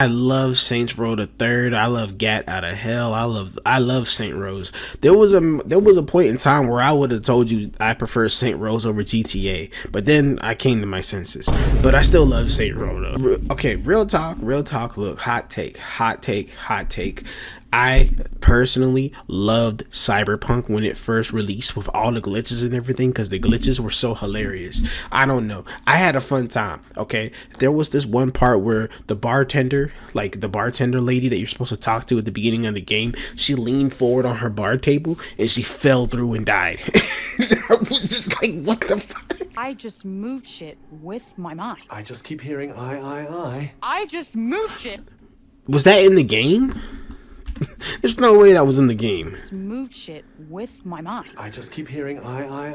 I love Saints Row the Third. I love Gat Out of Hell. I love Saint Rose. There was a point in time where I would have told you I prefer Saint Rose over GTA, but then I came to my senses. But I still love Saint Row though. Okay, real talk. Look, hot take. I personally loved Cyberpunk when it first released with all the glitches and everything, because the glitches were so hilarious. I don't know. I had a fun time, okay? There was this one part where the bartender lady that you're supposed to talk to at the beginning of the game, she leaned forward on her bar table and she fell through and died. I was just like, what the fuck? I just moved shit with my mind. I just keep hearing I. I just moved shit. Was that in the game? There's no way that was in the game. Just moved shit with my mind. I just keep hearing I.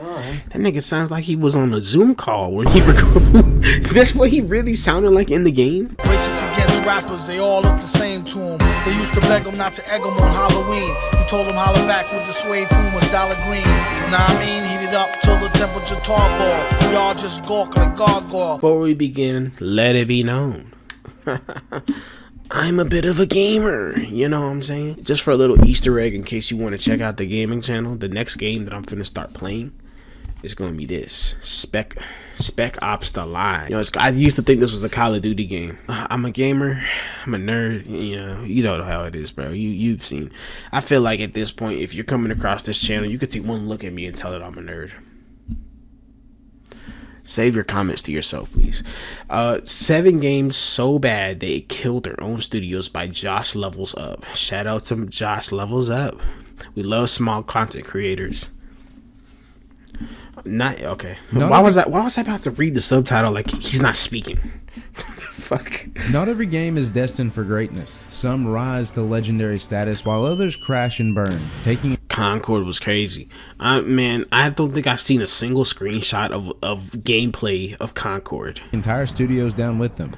That nigga sounds like he was on a Zoom call when he recorded. That's what he really sounded like in the game. Racist against rappers, they all look the same to him. They used to beg him not to egg him on Halloween. You told him holler back with the suede Pumas, dollar green. Nah, I mean, heat it up till the temperature tarball. Y'all just gawk like gargoyle. Before we begin, let it be known. I'm a bit of a gamer, you know what I'm saying? Just for a little Easter egg in case you want to check out the gaming channel, the next game that I'm finna start playing is going to be this, Spec Ops The Line. You know, I used to think this was a Call of Duty game. I'm a gamer, I'm a nerd, you know how it is, bro. You've seen. I feel like at this point, if you're coming across this channel, you could take one look at me and tell that I'm a nerd. Save your comments to yourself, please. 7 games so bad they killed their own studios by JoshLevelsUp. Shout out to JoshLevelsUp. We love small content creators. Not okay. Why was I about to read the subtitle like he's not speaking? Fuck. Not every game is destined for greatness. Some rise to legendary status while others crash and burn, taking Concord was crazy. Man, I don't think I've seen a single screenshot of gameplay of Concord. Entire studios down with them.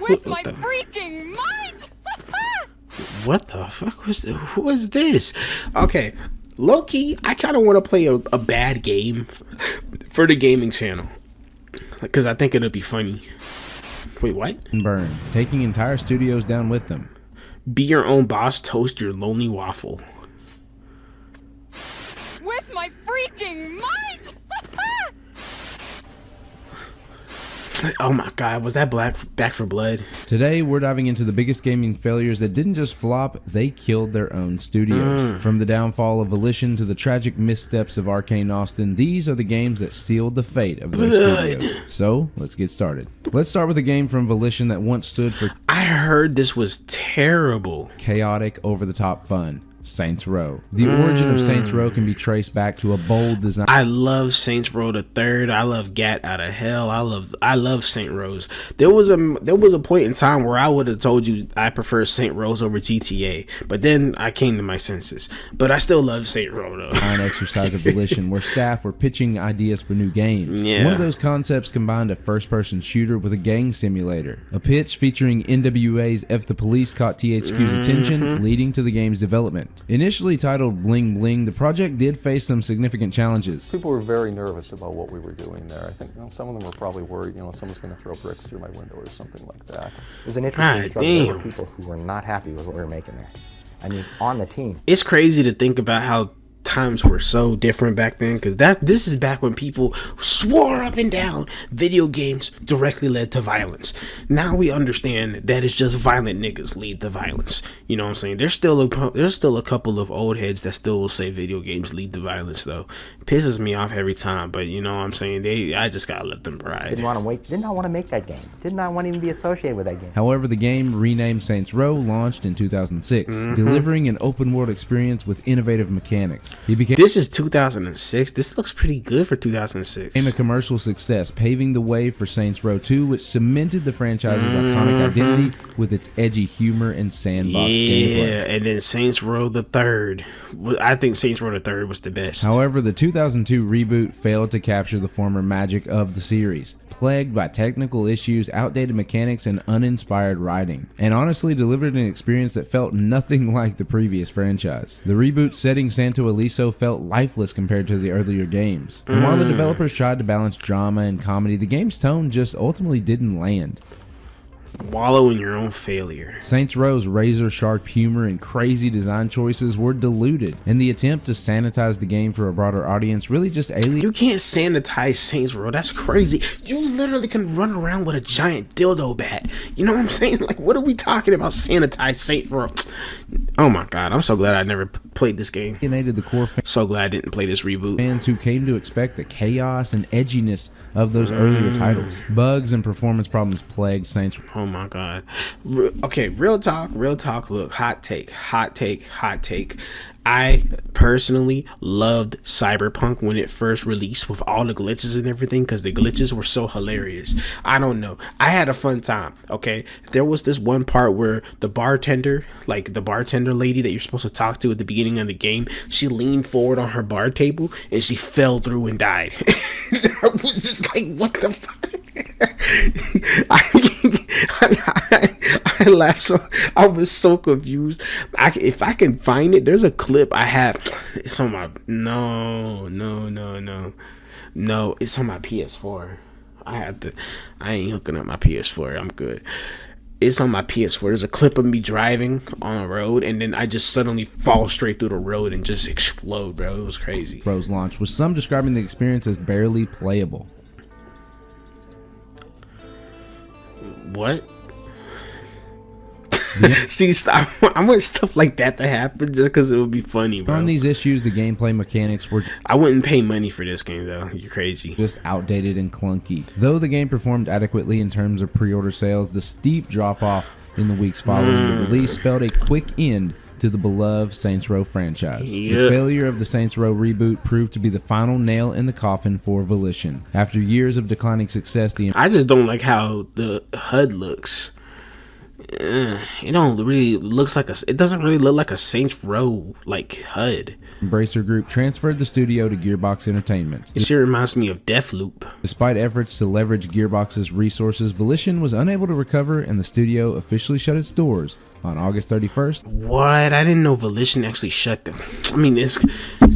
With my freaking mind! What the fuck who was this? Okay, low-key, I kind of want to play a bad game for the gaming channel, because I think it'll be funny. Wait, what? And burn, taking entire studios down with them. Be your own boss, toast your lonely waffle. With my freaking mind! Oh my god, was that Back for Blood? Today, we're diving into the biggest gaming failures that didn't just flop, they killed their own studios. From the downfall of Volition to the tragic missteps of Arcane Austin, these are the games that sealed the fate of those studios. So, let's get started. Let's start with a game from Volition that once stood for I heard this was terrible. Chaotic, over-the-top fun. Saints Row. The origin of Saints Row can be traced back to a bold design. I love Saints Row the Third. I love Gat Out of Hell. I love Saint Rose. There was a point in time where I would have told you I prefer Saint Rose over GTA, but then I came to my senses. But I still love Saint Row though. An exercise of Volition where staff were pitching ideas for new games. Yeah. One of those concepts combined a first-person shooter with a gang simulator. A pitch featuring NWA's F the Police caught THQ's attention, leading to the game's development. Initially titled Bling Bling, the project did face some significant challenges. People were very nervous about what we were doing there. I think some of them were probably worried, someone's going to throw bricks through my window or something like that. It was an interesting struggle. There were people who were not happy with what we were making there. I mean, on the team. It's crazy to think about how times were so different back then, because this is back when people swore up and down video games directly led to violence. Now we understand that it's just violent niggas lead the violence. You know what I'm saying? There's still a couple of old heads that still will say video games lead the violence though. It pisses me off every time, but you know what I'm saying? I just gotta let them ride. Did not want to make that game. Did not want to even be associated with that game. However, the game, renamed Saints Row, launched in 2006, delivering an open world experience with innovative mechanics. This is 2006. This looks pretty good for 2006. Became a commercial success, paving the way for Saints Row 2, which cemented the franchise's iconic identity with its edgy humor and sandbox gameplay. Yeah, and then Saints Row the Third. I think Saints Row the Third was the best. However, the 2002 reboot failed to capture the former magic of the series, plagued by technical issues, outdated mechanics, and uninspired writing, and honestly delivered an experience that felt nothing like the previous franchise. The reboot setting Santo Ileso felt lifeless compared to the earlier games, and while the developers tried to balance drama and comedy, the game's tone just ultimately didn't land. Wallow in your own failure. Saints Row's razor-sharp humor and crazy design choices were diluted, and the attempt to sanitize the game for a broader audience really just alienated. You can't sanitize Saints Row. That's crazy. You literally can run around with a giant dildo bat. You know what I'm saying? Like, what are we talking about? Sanitize Saints Row. Oh my god, I'm so glad I never played this game. The core So glad I didn't play this reboot. fans who came to expect the chaos and edginess of those earlier titles. Bugs and performance problems plagued Saints. Oh my god. Okay, real talk. Look, hot take. I personally loved Cyberpunk when it first released with all the glitches and everything, because the glitches were so hilarious. I don't know. I had a fun time, okay? There was this one part where the bartender lady that you're supposed to talk to at the beginning of the game, she leaned forward on her bar table and she fell through and died. I was just like, what the fuck? I laughed so I was so confused. If I can find it, there's a clip I have. It's on my no, it's on my PS4. I ain't hooking up my PS4. I'm good. It's on my PS4. There's a clip of me driving on a road, and then I just suddenly fall straight through the road and just explode, bro. It was crazy. Row's launch, with some describing the experience as barely playable. What? See, stop. I want stuff like that to happen just because it would be funny, bro. On these issues, the gameplay mechanics were I wouldn't pay money for this game, though. You're crazy. just outdated and clunky. Though the game performed adequately in terms of pre-order sales, the steep drop-off in the weeks following the release spelled a quick end to the beloved Saints Row franchise. The failure of the Saints Row reboot proved to be the final nail in the coffin for Volition. After years of declining success, I just don't like how the HUD looks. It don't really looks like it doesn't really look like a Saints Row like HUD. Embracer Group transferred the studio to Gearbox Entertainment. It sure reminds me of Deathloop. Despite efforts to leverage Gearbox's resources, Volition was unable to recover, and the studio officially shut its doors on August 31st. What? I didn't know Volition actually shut them. I mean, it's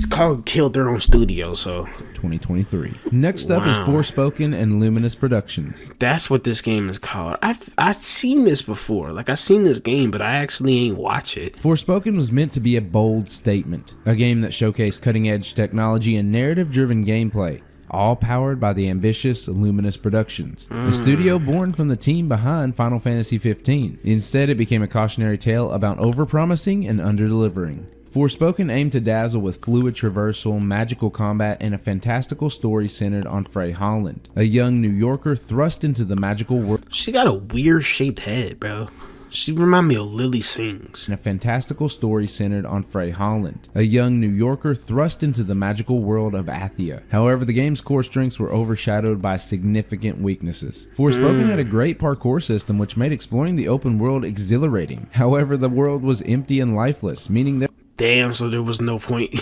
called killed their own studio, so 2023. Next up is Forspoken and Luminous Productions. that's what this game is called. I've seen this before. Like, I've seen this game, but I actually ain't watch it. Forspoken was meant to be a bold statement, a game that showcased cutting-edge technology and narrative-driven gameplay, all powered by the ambitious Luminous Productions, the studio born from the team behind Final Fantasy XV. Instead, it became a cautionary tale about overpromising and underdelivering. Forspoken aimed to dazzle with fluid traversal, magical combat, and a fantastical story centered on Frey Holland, a young New Yorker thrust into the magical world. She got a weird shaped head, bro. She remind me of Lily Sings. And a fantastical story centered on Frey Holland, a young New Yorker thrust into the magical world of Athia. However, the game's core strengths were overshadowed by significant weaknesses. Forspoken had a great parkour system which made exploring the open world exhilarating. However, the world was empty and lifeless, meaning that Damn, so there was no point.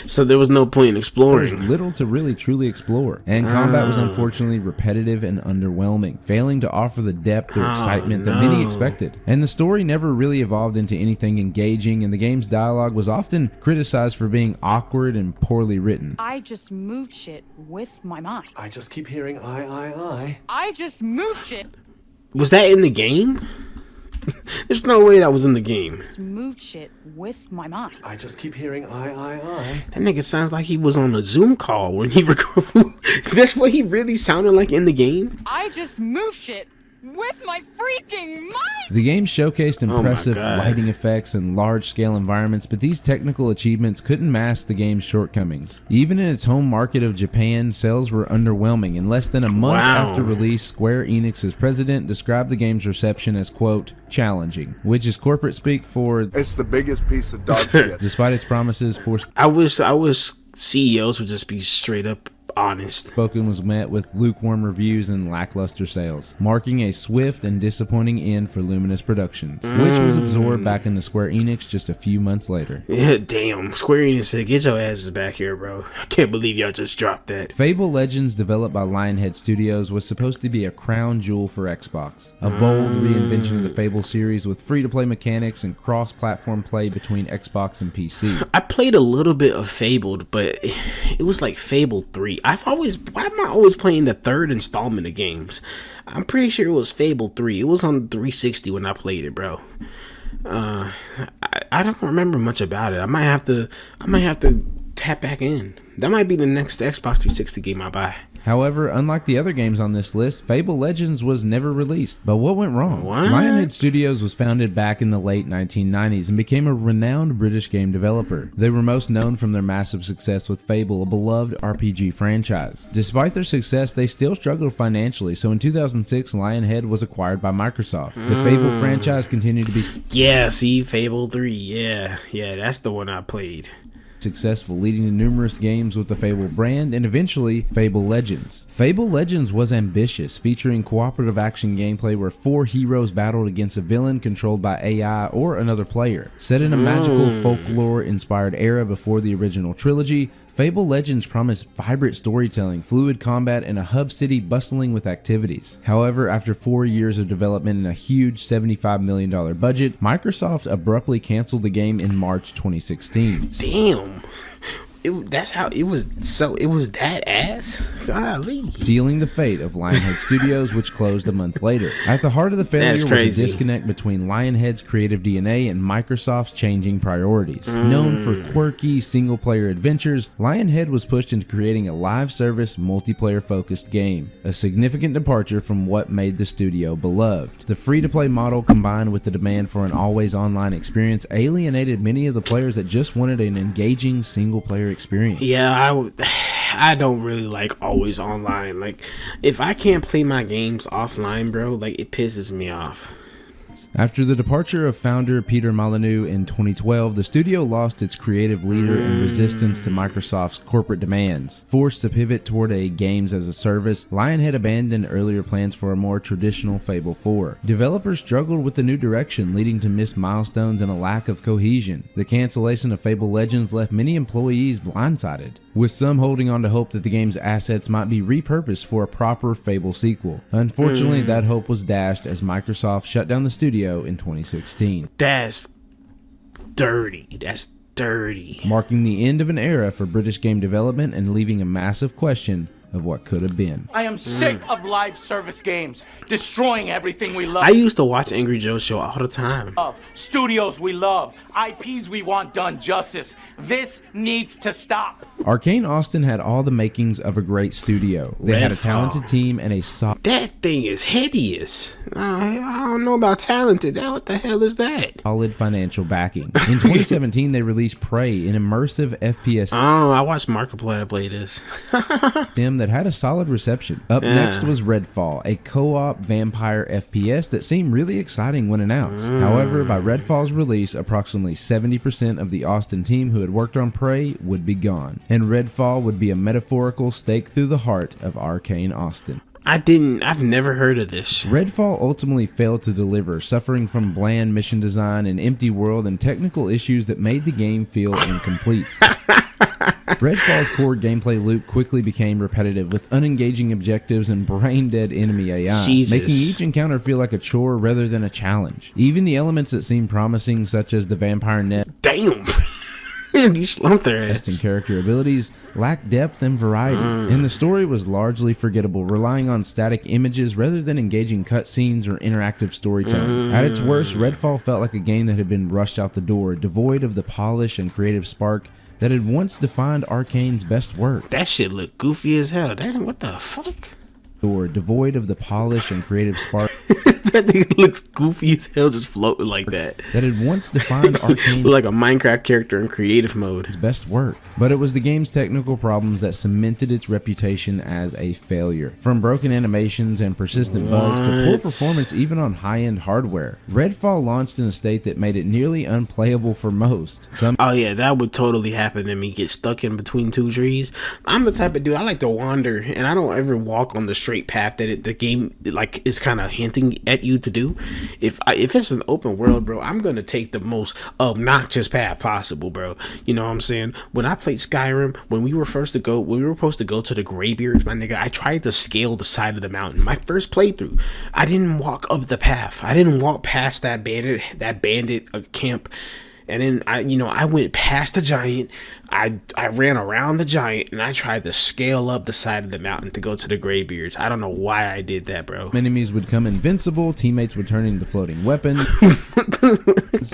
So there was no point in exploring. there was little to really truly explore, and combat was unfortunately repetitive and underwhelming, failing to offer the depth or excitement that many expected. And the story never really evolved into anything engaging, and the game's dialogue was often criticized for being awkward and poorly written. I just moved shit with my mind. I just keep hearing I. I just moved shit. Was that in the game? There's no way that was in the game. Just moved shit with my mind. I just keep hearing I. That nigga sounds like he was on a Zoom call when he recorded. That's what he really sounded like in the game. I just moved shit with my freaking mind. The game showcased impressive God. lighting effects and large-scale environments, but these technical achievements couldn't mask the game's shortcomings. Even in its home market of Japan, sales were underwhelming. In less than a month after release, Square Enix's president described the game's reception as, quote, challenging, which is corporate speak for It's the biggest piece of dog shit. despite its promises, I wish CEOs would just be straight up honest. Forspoken was met with lukewarm reviews and lackluster sales, marking a swift and disappointing end for Luminous Productions, which was absorbed back into Square Enix just a few months later. Yeah, damn. Square Enix said, get your asses back here, bro. I can't believe y'all just dropped that. Fable Legends, developed by Lionhead Studios, was supposed to be a crown jewel for Xbox, a bold reinvention of the Fable series with free-to-play mechanics and cross-platform play between Xbox and PC. I played a little bit of Fabled, but it was like Fable 3. why am I always playing the third installment of games? I'm pretty sure it was Fable 3. It was on 360 when I played it, bro. I don't remember much about it. I might have to tap back in. That might be the next Xbox 360 game I buy. However, unlike the other games on this list, Fable Legends was never released. But what went wrong? What? Lionhead Studios was founded back in the late 1990s and became a renowned British game developer. They were most known from their massive success with Fable, a beloved RPG franchise. Despite their success, they still struggled financially, so in 2006, Lionhead was acquired by Microsoft. The Fable franchise continued to be Yeah, see, Fable 3. Yeah, that's the one I played. successful, leading to numerous games with the Fable brand and eventually Fable Legends. Fable Legends was ambitious, featuring cooperative action gameplay where 4 heroes battled against a villain controlled by AI or another player. Set in a magical folklore-inspired era before the original trilogy, Fable Legends promised vibrant storytelling, fluid combat, and a hub city bustling with activities. However, after 4 years of development and a huge $75 million budget, Microsoft abruptly canceled the game in March 2016. Damn. It was that ass? Golly. Sealing the fate of Lionhead Studios, which closed a month later. At the heart of the failure That's was crazy. a disconnect between Lionhead's creative DNA and Microsoft's changing priorities. Known for quirky single-player adventures, Lionhead was pushed into creating a live-service, multiplayer-focused game, a significant departure from what made the studio beloved. The free-to-play model combined with the demand for an always-online experience alienated many of the players that just wanted an engaging single-player experience. Yeah, I don't really like always online. Like, if I can't play my games offline, bro, like, it pisses me off. After the departure of founder Peter Molyneux in 2012, the studio lost its creative leader in resistance to Microsoft's corporate demands. Forced to pivot toward a games-as-a-service, Lionhead abandoned earlier plans for a more traditional Fable 4. Developers struggled with the new direction, leading to missed milestones and a lack of cohesion. The cancellation of Fable Legends left many employees blindsided, with some holding on to hope that the game's assets might be repurposed for a proper Fable sequel. Unfortunately, that hope was dashed as Microsoft shut down the studio in 2016. That's dirty. That's dirty. Marking the end of an era for British game development and leaving a massive question of what could have been. I am sick of live service games, destroying everything we love. I used to watch Angry Joe's show all the time. Studios we love, IPs we want done justice. This needs to stop. Arcane Austin had all the makings of a great studio. They had a talented team and a That thing is hideous. I don't know about talented. What the hell is that? solid financial backing. In 2017, they released Prey, an immersive FPS Oh, I watched Markiplier play this. sim that had a solid reception. Up next was Redfall, a co-op vampire FPS that seemed really exciting when announced. However, by Redfall's release, approximately 70% of the Austin team who had worked on Prey would be gone, and Redfall would be a metaphorical stake through the heart of Arcane Austin. I've never heard of this. Redfall ultimately failed to deliver, suffering from bland mission design, an empty world, and technical issues that made the game feel incomplete. Redfall's core gameplay loop quickly became repetitive, with unengaging objectives and brain-dead enemy AI, Jesus. making each encounter feel like a chore rather than a challenge. Even the elements that seemed promising, such as the vampire net, Damn. You slumped their ass. and character abilities, lacked depth and variety, and the story was largely forgettable, relying on static images rather than engaging cutscenes or interactive storytelling. At its worst, Redfall felt like a game that had been rushed out the door, devoid of the polish and creative spark that had once defined Arcane's best work. That shit look goofy as hell. Damn, what the fuck? Or devoid of the polish and creative spark That thing looks goofy as hell, just floating like that. that had once defined Arcane's Like a Minecraft character in creative mode. best work. But it was the game's technical problems that cemented its reputation as a failure. From broken animations and persistent bugs to poor What? performance even on high-end hardware. Redfall launched in a state that made it nearly unplayable for most. Some Oh yeah, that would totally happen to me. Get stuck in between two trees. I'm the type of dude, I like to wander, and I don't ever walk on the straight path that the game like is kind of hinting at you to do. If it's an open world, bro, I'm gonna take the most obnoxious path possible, bro. You know what I'm saying? When I played Skyrim, when we were supposed to go to the Greybeards, my nigga, I tried to scale the side of the mountain. My first playthrough, I didn't walk up the path. I didn't walk past that bandit camp. And then I went past the giant. I ran around the giant and I tried to scale up the side of the mountain to go to the Greybeards. I don't know why I did that, bro. Enemies would come invincible, teammates would turn into floating weapons,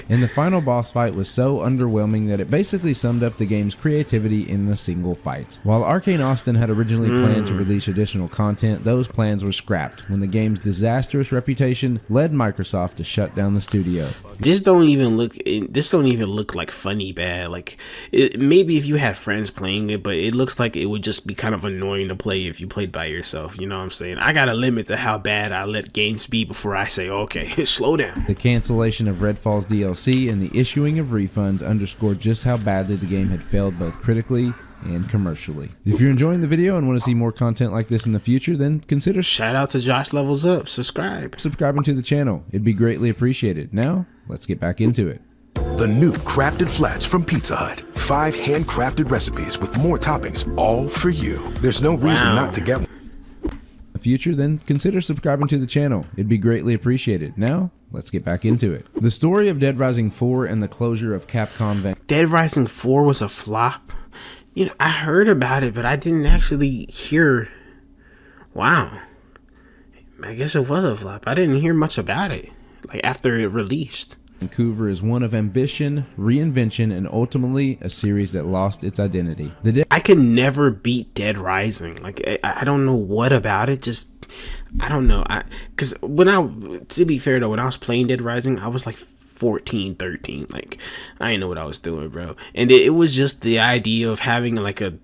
and the final boss fight was so underwhelming that it basically summed up the game's creativity in a single fight. While Arcane Austin had originally planned to release additional content, those plans were scrapped when the game's disastrous reputation led Microsoft to shut down the studio. This don't even look like funny bad. Like, maybe if you had friends playing it, but it looks like it would just be kind of annoying to play if you played by yourself. You know what I'm saying? I got a limit to how bad I let games be before I say, okay, slow down. The cancellation of Redfall's DLC and the issuing of refunds underscored just how badly the game had failed both critically and commercially. If you're enjoying the video and want to see more content like this in the future, then consider shout out to JoshLevelsUp. Subscribing to the channel. It'd be greatly appreciated. Now, let's get back into it. The new Crafted Flats from Pizza Hut. 5 handcrafted recipes with more toppings, all for you. There's no reason not to get one. The future, then consider subscribing to the channel. It'd be greatly appreciated. Now, let's get back into it. The story of Dead Rising 4 and the closure of Capcom Dead Rising 4 was a flop. You know, I heard about it, but I didn't actually hear. Wow. I guess it was a flop. I didn't hear much about it, like, after it released. Vancouver is one of ambition, reinvention, and ultimately a series that lost its identity. I could never beat Dead Rising. Like, I don't know what about it. Just, I don't know. Because to be fair though, when I was playing Dead Rising, I was like 14, 13. Like, I didn't know what I was doing, bro. And it was just the idea of having like an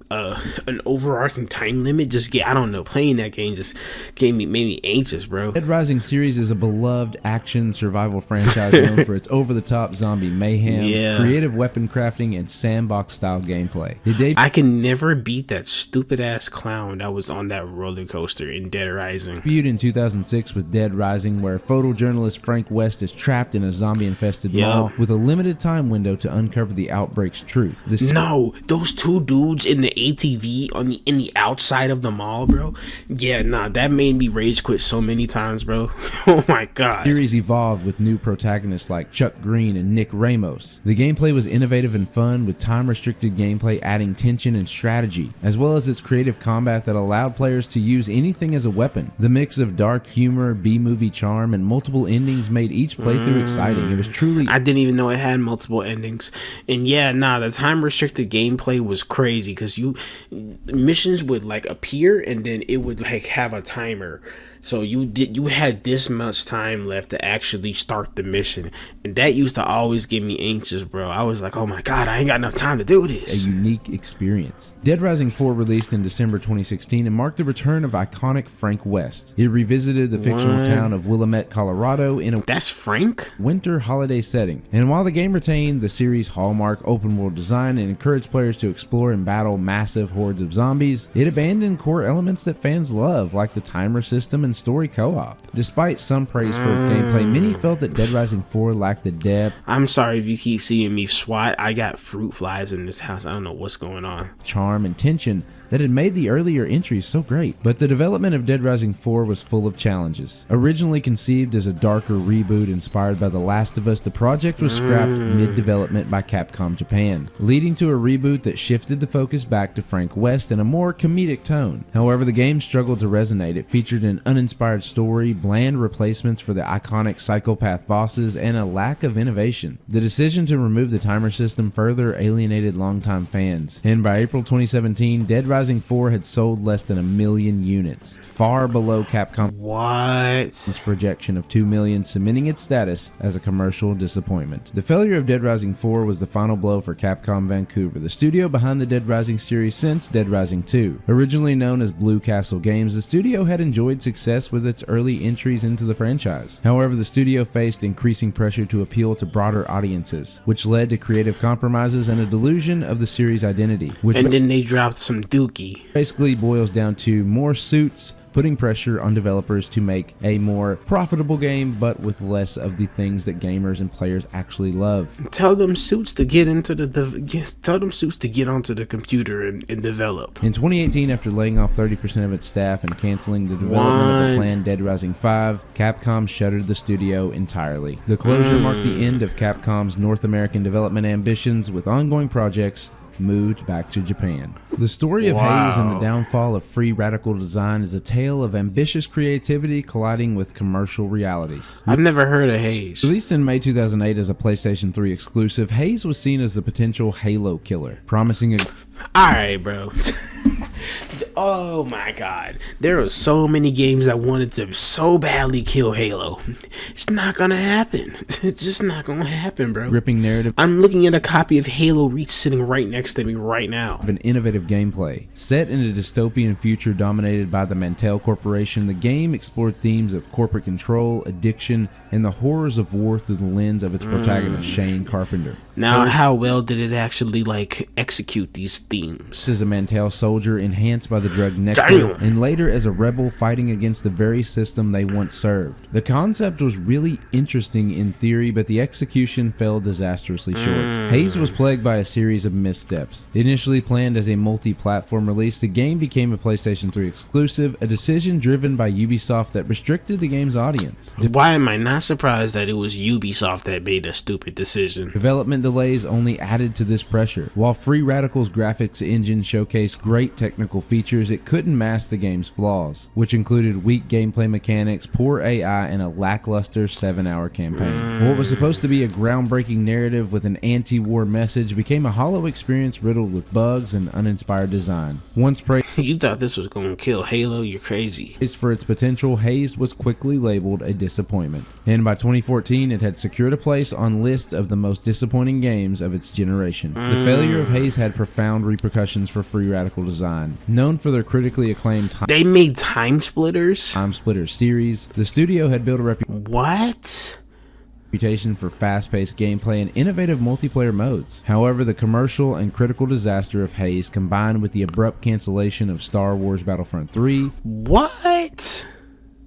overarching time limit. Just I don't know, playing that game just made me anxious, bro. Dead Rising series is a beloved action survival franchise known for its over-the-top zombie mayhem, creative weapon crafting, and sandbox style gameplay. I can never beat that stupid ass clown that was on that roller coaster in Dead Rising. Debuted in 2006 with Dead Rising, where photojournalist Frank West is trapped in a zombie-infested mall with a limited time window to uncover the outbreak's truth. No, those two dudes in the ATV in the outside of the mall, bro. Yeah, nah, that made me rage quit so many times, bro. Oh my god. The series evolved with new protagonists like Chuck Green and Nick Ramos. The gameplay was innovative and fun, with time-restricted gameplay adding tension and strategy, as well as its creative combat that allowed players to use anything as a weapon. The mix of dark humor, B-movie charm, and multiple endings made each playthrough exciting. It was truly... I didn't even know it had multiple endings. And yeah, nah, the time restricted gameplay was crazy, because missions would like appear and then it would like have a timer. So you had this much time left to actually start the mission, and that used to always get me anxious, bro. I was like, oh my god, I ain't got enough time to do this. A unique experience. Dead Rising 4 released in December 2016 and marked the return of iconic Frank West. It revisited the fictional town of Willamette, Colorado in a winter holiday setting. And while the game retained the series' hallmark open world design and encouraged players to explore and battle massive hordes of zombies, it abandoned core elements that fans love, like the timer system and story co-op. Despite some praise for its gameplay, many felt that Dead Rising 4 lacked the depth. I'm sorry if you keep seeing me swat. I got fruit flies in this house. I don't know what's going on. Charm and tension that had made the earlier entries so great. But the development of Dead Rising 4 was full of challenges. Originally conceived as a darker reboot inspired by The Last of Us, the project was scrapped mid-development by Capcom Japan, leading to a reboot that shifted the focus back to Frank West in a more comedic tone. However, the game struggled to resonate. It featured an uninspired story, bland replacements for the iconic psychopath bosses, and a lack of innovation. The decision to remove the timer system further alienated longtime fans, and by April 2017, Dead Rising 4 had sold less than 1 million units, far below Capcom's projection of 2 million, cementing its status as a commercial disappointment. The failure of Dead Rising 4 was the final blow for Capcom Vancouver, the studio behind the Dead Rising series since Dead Rising 2. Originally known as Blue Castle Games, the studio had enjoyed success with its early entries into the franchise. However, the studio faced increasing pressure to appeal to broader audiences, which led to creative compromises and a delusion of the series' identity. And then they dropped some dookie. Basically boils down to more suits, putting pressure on developers to make a more profitable game, but with less of the things that gamers and players actually love. Tell them suits to get into tell them suits to get onto the computer and develop. In 2018, after laying off 30% of its staff and canceling the development of the planned Dead Rising 5, Capcom shuttered the studio entirely. The closure marked the end of Capcom's North American development ambitions, with ongoing projects moved back to Japan. The story of Hayes and the downfall of free radical design is a tale of ambitious creativity colliding with commercial realities. I've never heard of Hayes. Released in May 2008 as a PlayStation 3 exclusive, Hayes was seen as the potential Halo killer, promising a... Alright, bro. Oh my god. There are so many games I wanted to so badly kill Halo. It's not gonna happen. It's just not gonna happen, bro. Gripping narrative. I'm looking at a copy of Halo Reach sitting right next to me right now. Of an innovative gameplay. Set in a dystopian future dominated by the Mantel Corporation, the game explored themes of corporate control, addiction, and the horrors of war through the lens of its protagonist, Shane Carpenter. Now, how well did it actually, like, execute these themes? As a Mantel soldier enhanced by the drug nectar, and later as a rebel fighting against the very system they once served. The concept was really interesting in theory, but the execution fell disastrously short. Hayes was plagued by a series of missteps. Initially planned as a multi-platform release, the game became a PlayStation 3 exclusive, a decision driven by Ubisoft that restricted the game's audience. Why am I not surprised that it was Ubisoft that made a stupid decision? Development delays only added to this pressure. While Free Radical's graphics engine showcased great technical features, it couldn't mask the game's flaws, which included weak gameplay mechanics, poor AI, and a lackluster 7-hour campaign. What was supposed to be a groundbreaking narrative with an anti-war message became a hollow experience riddled with bugs and uninspired design. Once praised You thought this was gonna kill Halo? You're crazy. for its potential, Hayes was quickly labeled a disappointment. And by 2014, it had secured a place on lists of the most disappointing games of its generation. The failure of Hayes had profound repercussions for Free Radical Design. Known for their critically acclaimed They made Time Splitters? Time Splitters series, the studio had built a What? reputation for fast-paced gameplay and innovative multiplayer modes. However, the commercial and critical disaster of Hayes, combined with the abrupt cancellation of Star Wars Battlefront 3, What?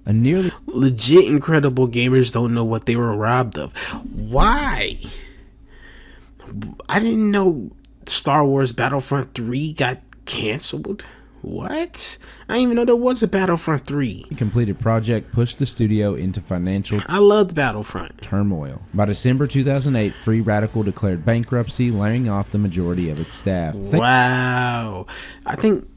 a nearly Legit incredible gamers don't know what they were robbed of. Why? I didn't know Star Wars Battlefront 3 got canceled. What? I didn't even know there was a Battlefront 3. completed project pushed the studio into financial I loved Battlefront. turmoil. By December 2008, Free Radical declared bankruptcy, laying off the majority of its staff. Wow. I think,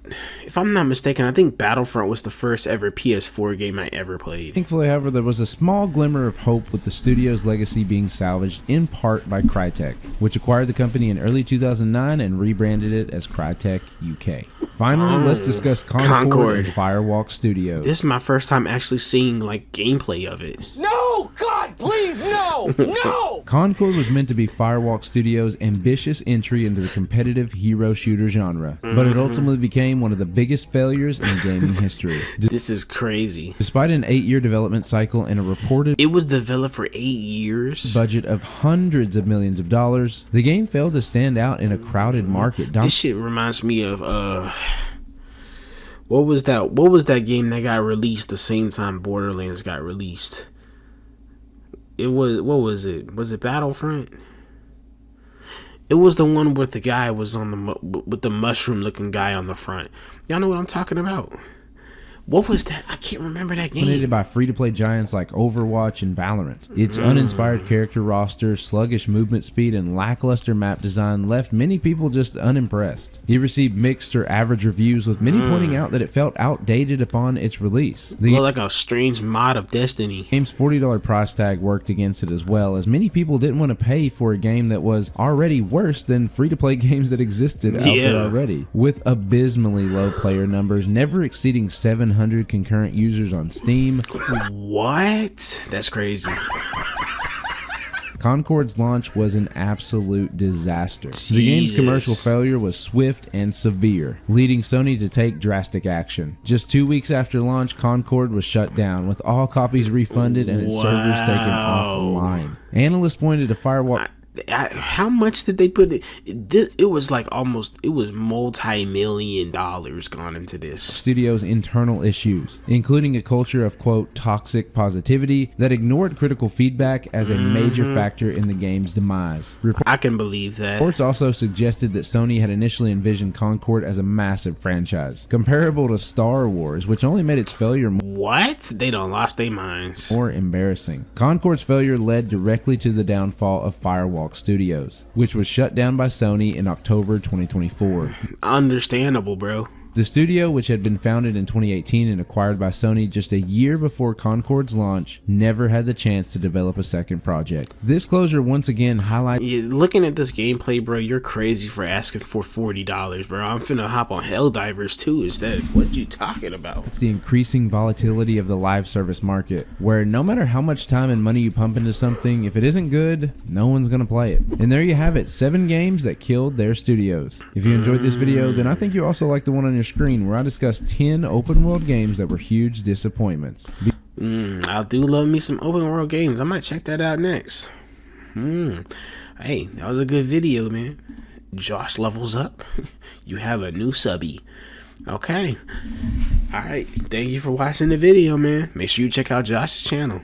if I'm not mistaken, I think Battlefront was the first ever PS4 game I ever played. Thankfully, however, there was a small glimmer of hope with the studio's legacy being salvaged in part by Crytek, which acquired the company in early 2009 and rebranded it as Crytek UK. Finally, let's discuss Concord and Firewalk Studios. This is my first time actually seeing like gameplay of it. No! God, please, no! No! Concord was meant to be Firewalk Studios' ambitious entry into the competitive hero shooter genre, but it ultimately became one of the biggest failures in gaming history. This is crazy. Despite an 8-year development cycle and a reported It was developed for 8 years. budget of hundreds of millions of dollars, the game failed to stand out in a crowded market. This shit reminds me of what was that game that got released the same time Borderlands got released? It was, what was it? Was it Battlefront? It was the one where the guy was on with the mushroom looking guy on the front. Y'all know what I'm talking about. What was that? I can't remember that game. Dominated by free-to-play giants like Overwatch and Valorant. Its uninspired character roster, sluggish movement speed, and lackluster map design left many people just unimpressed. It received mixed or average reviews, with many pointing out that it felt outdated upon its release. The Well, like a strange mod of Destiny. game's $40 price tag worked against it as well, as many people didn't want to pay for a game that was already worse than free-to-play games that existed out there already. With abysmally low player numbers, never exceeding 700 concurrent users on Steam. What? That's crazy. Concord's launch was an absolute disaster. The game's commercial failure was swift and severe, leading Sony to take drastic action. Just 2 weeks after launch, Concord was shut down, with all copies refunded and its servers taken offline. Analysts pointed to Firewalk. How much did they put it? It was like it was multi-million dollars gone into this. Studio's internal issues, including a culture of, quote, toxic positivity that ignored critical feedback as a major factor in the game's demise. I can believe that. Reports also suggested that Sony had initially envisioned Concord as a massive franchise, comparable to Star Wars, which only made its failure What? They done lost their minds. more embarrassing. Concord's failure led directly to the downfall of Firewalk Skywalk Studios, which was shut down by Sony in October 2024. Understandable, bro. The studio, which had been founded in 2018 and acquired by Sony just a year before Concord's launch, never had the chance to develop a second project. This closure once again highlights... Looking at this gameplay, bro, you're crazy for asking for $40, bro. I'm finna hop on Helldivers too instead. What you talking about? It's the increasing volatility of the live service market, where no matter how much time and money you pump into something, if it isn't good, no one's gonna play it. And there you have it, 7 games that killed their studios. If you enjoyed this video, then I think you also like the one on your screen where I discussed 10 open world games that were huge disappointments. I do love me some open world games. I might check that out next. Hey, that was a good video, man. Josh levels up. You have a new subby. Okay. Alright, thank you for watching the video, man. Make sure you check out Josh's channel.